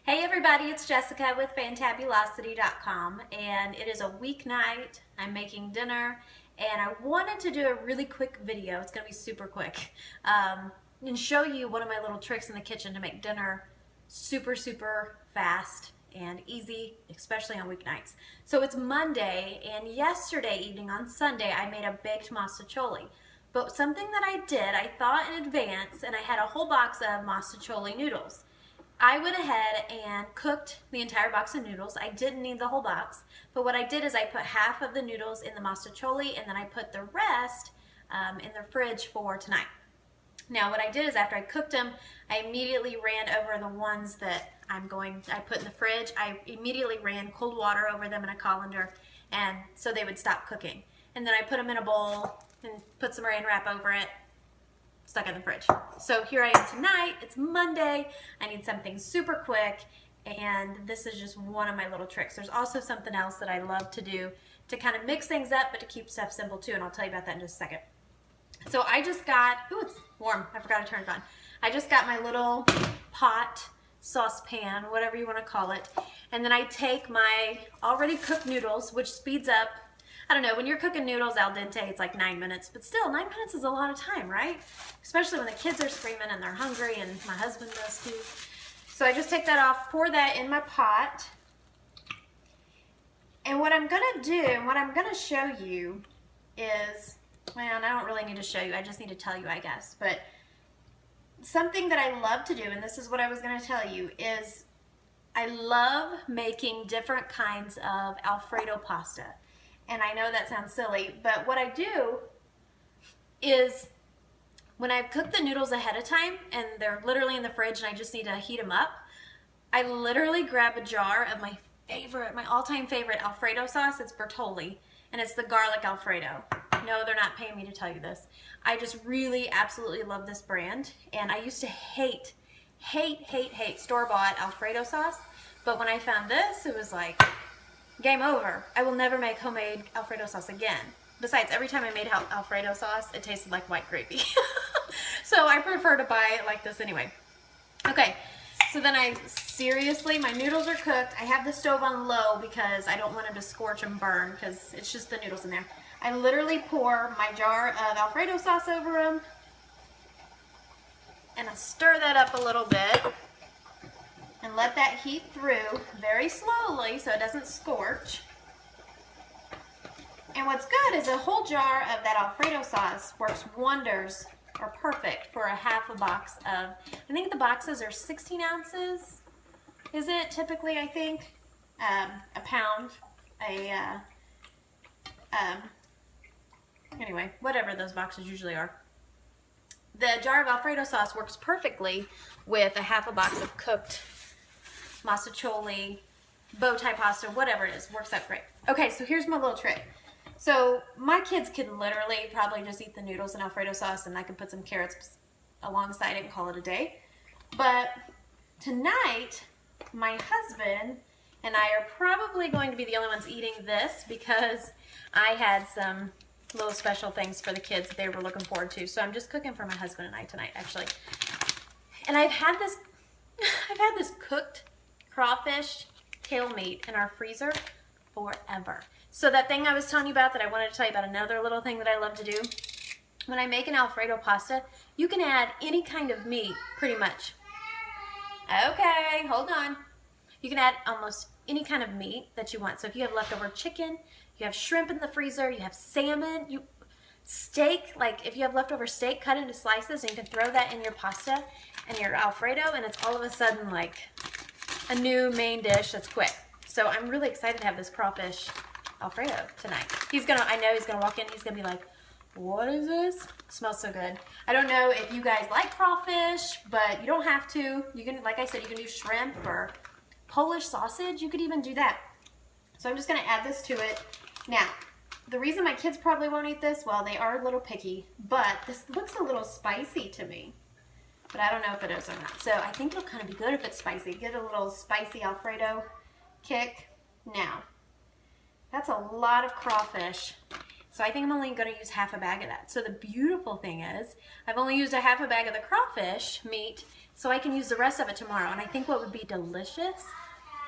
Hey everybody, it's Jessica with fantabulosity.com, and it is a weeknight. I'm making dinner and I wanted to do a really quick video. It's going to be super quick and show you one of my little tricks in the kitchen to make dinner super fast and easy, especially on weeknights. So it's Monday, and yesterday evening on Sunday I made a baked mostaccioli. But something that I did, I thought in advance, and I had a whole box of mostaccioli noodles. I went ahead and cooked the entire box of noodles. I didn't need the whole box, but what I did is I put half of the noodles in the mostaccioli, and then I put the rest in the fridge for tonight. Now what I did is after I cooked them, I immediately ran over the ones that I put in the fridge. I immediately ran cold water over them in a colander, and so they would stop cooking. And then I put them in a bowl and put some Saran wrap over it, stuck in the fridge. So here I am tonight. It's Monday. I need something super quick, and this is just one of my little tricks. There's also something else that I love to do to kind of mix things up, but to keep stuff simple too, and I'll tell you about that in just a second. So I just got, ooh, it's warm. I forgot to turn it on. I just got my little pot, saucepan, whatever you want to call it, and then I take my already cooked noodles, which speeds up. I don't know, when you're cooking noodles al dente, it's like 9 minutes, but still, 9 minutes is a lot of time, right? Especially when the kids are screaming and they're hungry, and my husband does too. So I just take that off, pour that in my pot. And what I'm gonna do, and what I'm gonna show you is, well, I don't really need to show you, I just need to tell you, I guess. But something that I love to do, and this is what I was gonna tell you, is I love making different kinds of Alfredo pasta. And I know that sounds silly, but what I do is when I've cooked the noodles ahead of time and they're literally in the fridge and I just need to heat them up, I literally grab a jar of my all-time favorite Alfredo sauce. It's Bertolli, and it's the garlic Alfredo. No, they're not paying me to tell you this. I just really absolutely love this brand, and I used to hate store-bought Alfredo sauce, but when I found this, it was like, game over. I will never make homemade Alfredo sauce again. Besides, every time I made Alfredo sauce, it tasted like white gravy. So I prefer to buy it like this anyway. Okay, so then my noodles are cooked. I have the stove on low because I don't want them to scorch and burn because it's just the noodles in there. I literally pour my jar of Alfredo sauce over them, and I stir that up a little bit and let that heat through very slowly so it doesn't scorch. And what's good is a whole jar of that Alfredo sauce works wonders, or perfect, for a half a box of, I think the boxes are 16 ounces, is it typically, I think? A pound, anyway, whatever those boxes usually are. The jar of Alfredo sauce works perfectly with a half a box of cooked mostaccioli, bow tie pasta, whatever it is, works out great. Okay, so here's my little trick. So my kids can literally probably just eat the noodles and Alfredo sauce, and I can put some carrots alongside it and call it a day. But tonight, my husband and I are probably going to be the only ones eating this because I had some little special things for the kids that they were looking forward to. So I'm just cooking for my husband and I tonight, actually. And I've had this cooked crawfish tail meat in our freezer forever. So that thing I was telling you about that I wanted to tell you about, another little thing that I love to do, when I make an Alfredo pasta, you can add any kind of meat, pretty much. Okay, hold on. You can add almost any kind of meat that you want. So if you have leftover chicken, you have shrimp in the freezer, you have salmon, steak, like if you have leftover steak, cut into slices, and you can throw that in your pasta and your Alfredo, and it's all of a sudden like a new main dish that's quick. So I'm really excited to have this crawfish Alfredo tonight. I know he's gonna walk in, he's gonna be like, what is this? It smells so good. I don't know if you guys like crawfish, but you don't have to. You can, like I said, you can do shrimp or Polish sausage. You could even do that. So I'm just gonna add this to it. Now, the reason my kids probably won't eat this, well, they are a little picky, but this looks a little spicy to me. But I don't know if it is or not. So I think it'll kind of be good if it's spicy. Get a little spicy Alfredo kick. Now, that's a lot of crawfish. So I think I'm only going to use half a bag of that. So the beautiful thing is I've only used a half a bag of the crawfish meat, so I can use the rest of it tomorrow. And I think what would be delicious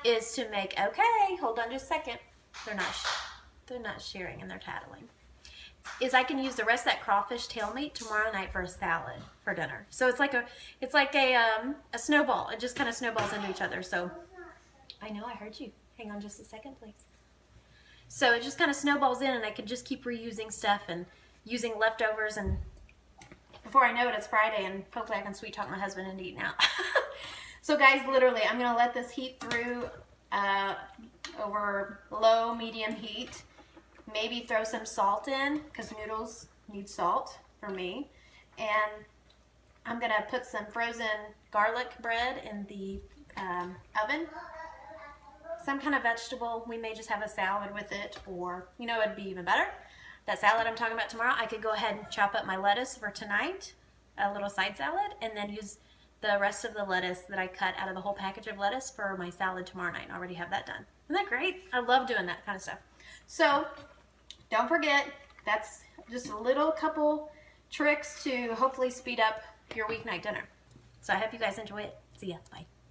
is to make, okay, hold on just a second. They're not sharing and they're tattling. Is I can use the rest of that crawfish tail meat tomorrow night for a salad for dinner. So it's like a snowball. It just kind of snowballs into each other. So I know I heard you. Hang on just a second, please. So it just kind of snowballs in, and I can just keep reusing stuff and using leftovers. And before I know it, it's Friday, and hopefully I can sweet talk my husband into eating out. So guys, literally, I'm going to let this heat through over low, medium heat. Maybe throw some salt in, because noodles need salt for me. And I'm going to put some frozen garlic bread in the oven. Some kind of vegetable. We may just have a salad with it, or, you know, it'd be even better. That salad I'm talking about tomorrow, I could go ahead and chop up my lettuce for tonight, a little side salad, and then use the rest of the lettuce that I cut out of the whole package of lettuce for my salad tomorrow night. I already have that done. Isn't that great? I love doing that kind of stuff. So, don't forget, that's just a little couple tricks to hopefully speed up your weeknight dinner. So I hope you guys enjoy it. See ya. Bye.